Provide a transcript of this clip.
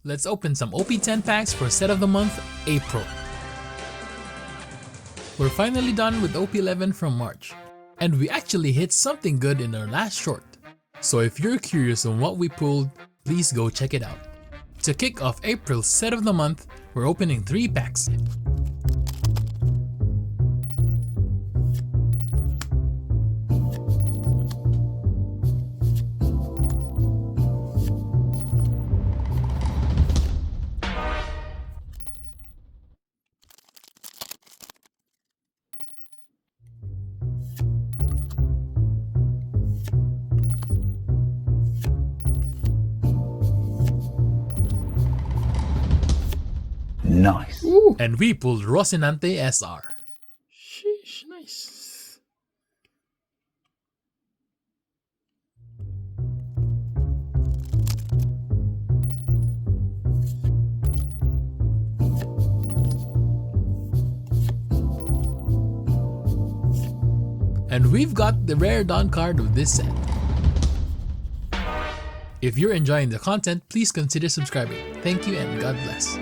Let's open some OP-10 packs for set of the month, April. We're finally done with OP-11 from March, and we actually hit something good in our last short. So if you're curious on what we pulled, please go check it out. To kick off April's set of the month, we're opening 3 packs. Nice. Ooh. And we pulled Rocinante SR. Sheesh, nice. And we've got the rare Dawn card of this set. If you're enjoying the content, please consider subscribing. Thank you and God bless.